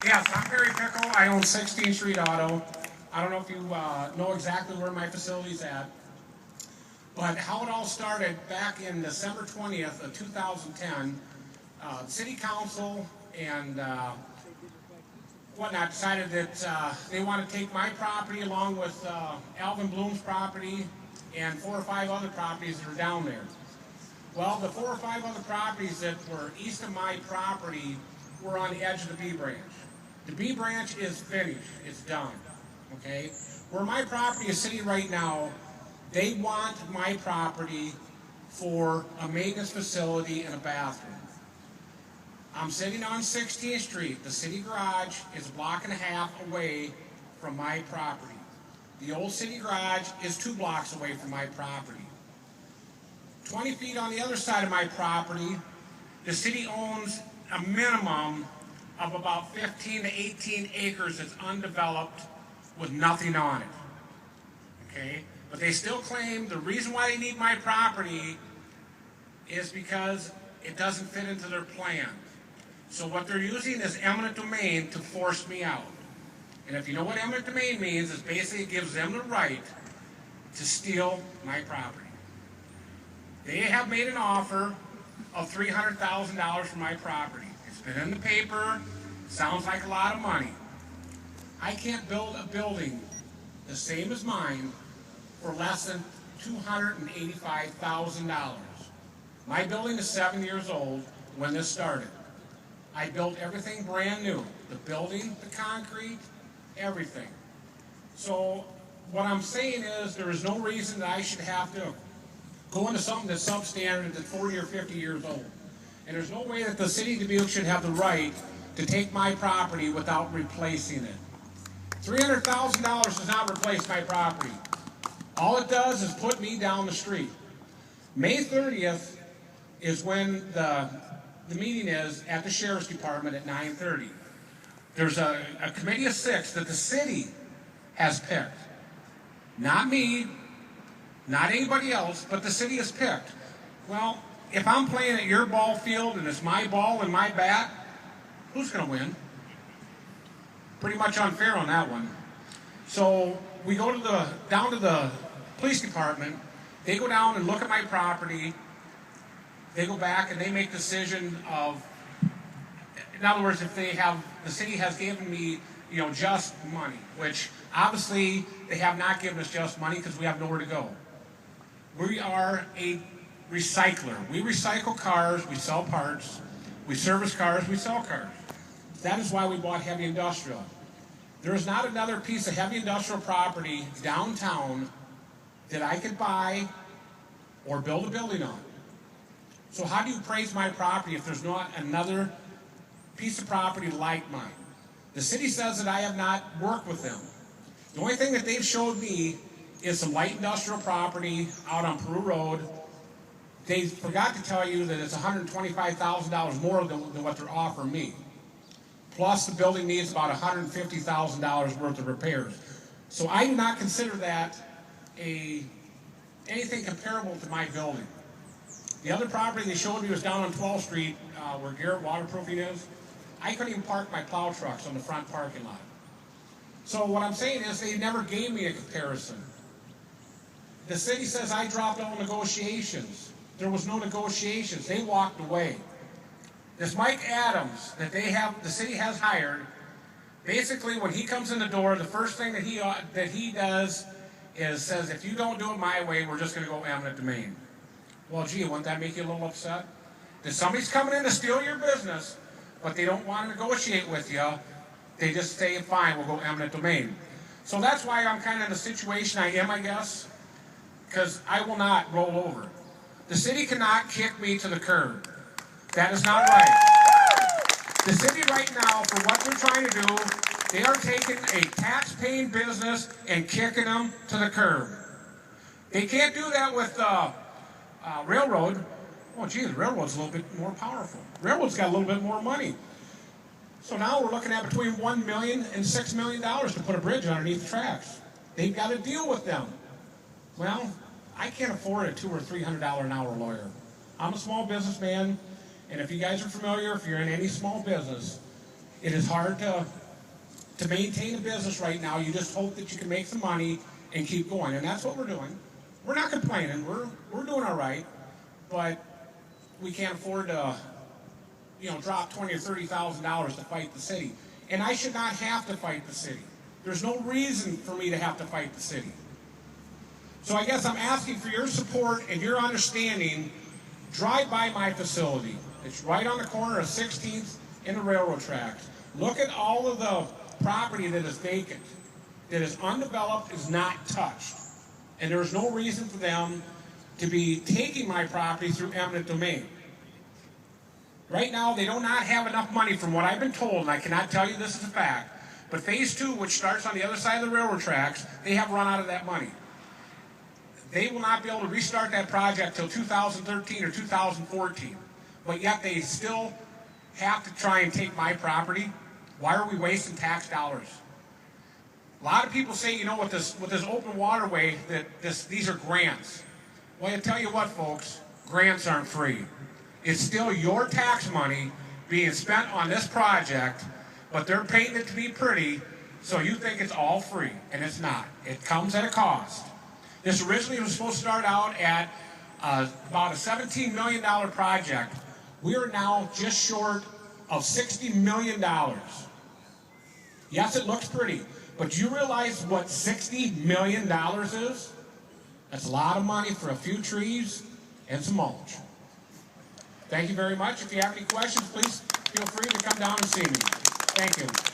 Yes, I'm Barry Pickle. I own 16th Street Auto. I don't know if you know exactly where my facility's at, but how it all started back in December 20th of 2010, City Council and whatnot decided that they want to take my property along with Alvin Bloom's property and 4 or 5 other properties that are down there. Well, the 4 or 5 other properties that were east of my property were on the edge of the B branch. The B branch is finished, it's done, okay? Where my property is sitting right now, they want my property for a maintenance facility and a bathroom. I'm sitting on 16th Street. The city garage is a block and a half away from my property. The old city garage is 2 blocks away from my property. 20 feet on the other side of my property, the city owns a minimum of about 15 to 18 acres that's undeveloped with nothing on it. Okay? But they still claim the reason why they need my property is because it doesn't fit into their plan. So what they're using is eminent domain to force me out. And if you know what eminent domain means, it's basically it gives them the right to steal my property. They have made an offer of $300,000 for my property. It's been in the paper, sounds like a lot of money. I can't build a building the same as mine for less than $285,000. My building is 7 years old when this started. I built everything brand new. The building, the concrete, everything. So what I'm saying is there is no reason that I should have to go into something that's substandard that's 40 or 50 years old. And there's no way that the city of Dubuque should have the right to take my property without replacing it. $300,000 does not replace my property. All it does is put me down the street. May 30th is when the meeting is at the Sheriff's Department at 9:30. There's a committee of 6 that the city has picked. Not me, not anybody else, but the city has picked. Well, if I'm playing at your ball field and it's my ball and my bat, who's going to win? Pretty much unfair on that one. So we go to down to the police department. They go down and look at my property. They go back and they make a decision of, in other words, if they have, the city has given me, just money, which obviously they have not given us just money because we have nowhere to go. We are a recycler. We recycle cars, we sell parts, we service cars, we sell cars. That is why we bought heavy industrial. There is not another piece of heavy industrial property downtown that I could buy or build a building on. So how do you appraise my property if there's not another piece of property like mine? The city says that I have not worked with them. The only thing that they've showed me is some light industrial property out on Peru Road. They forgot to tell you that it's $125,000 more than what they're offering me. Plus the building needs about $150,000 worth of repairs. So I do not consider that anything comparable to my building. The other property they showed me was down on 12th Street where Garrett Waterproofing is. I couldn't even park my plow trucks on the front parking lot. So what I'm saying is they never gave me a comparison. The city says I dropped all negotiations. There was no negotiations. They walked away. This Mike Adams that the city has hired, basically when he comes in the door, the first thing that he does is says, if you don't do it my way, we're just going to go eminent domain. Well, gee, wouldn't that make you a little upset? That somebody's coming in to steal your business, but they don't want to negotiate with you. They just say, fine, we'll go eminent domain. So that's why I'm kind of in the situation I am, I guess, because I will not roll over. The city cannot kick me to the curb. That is not right. The city right now, for what they're trying to do, they are taking a tax-paying business and kicking them to the curb. They can't do that with railroad. Oh, gee, the railroad's a little bit more powerful. Railroad's got a little bit more money. So now we're looking at between $1 million and $6 million to put a bridge underneath the tracks. They've got to deal with them. Well, I can't afford a $200 or $300 an hour lawyer. I'm a small businessman, and if you guys are familiar, if you're in any small business, It is hard to maintain a business right now. You just hope that you can make some money and keep going, and that's what we're doing. We're not complaining. We're doing all right, but we can't afford to, drop $20,000 or $30,000 to fight the city. And I should not have to fight the city. There's no reason for me to have to fight the city. So I guess I'm asking for your support and your understanding. Drive by my facility. It's right on the corner of 16th and the railroad tracks. Look at all of the property that is vacant, that is undeveloped, is not touched. And there's no reason for them to be taking my property through eminent domain. Right now, they do not have enough money from what I've been told, and I cannot tell you this is a fact, but phase 2, which starts on the other side of the railroad tracks, they have run out of that money. They will not be able to restart that project till 2013 or 2014, but yet they still have to try and take my property. Why are we wasting tax dollars? A lot of people say, with this open waterway, that these are grants. Well, I tell you what, folks, grants aren't free. It's still your tax money being spent on this project, but they're painting it to be pretty, so you think it's all free, and it's not. It comes at a cost. This originally was supposed to start out at about a $17 million project. We are now just short of $60 million. Yes, it looks pretty, but do you realize what $60 million is? That's a lot of money for a few trees and some mulch. Thank you very much. If you have any questions, please feel free to come down and see me. Thank you.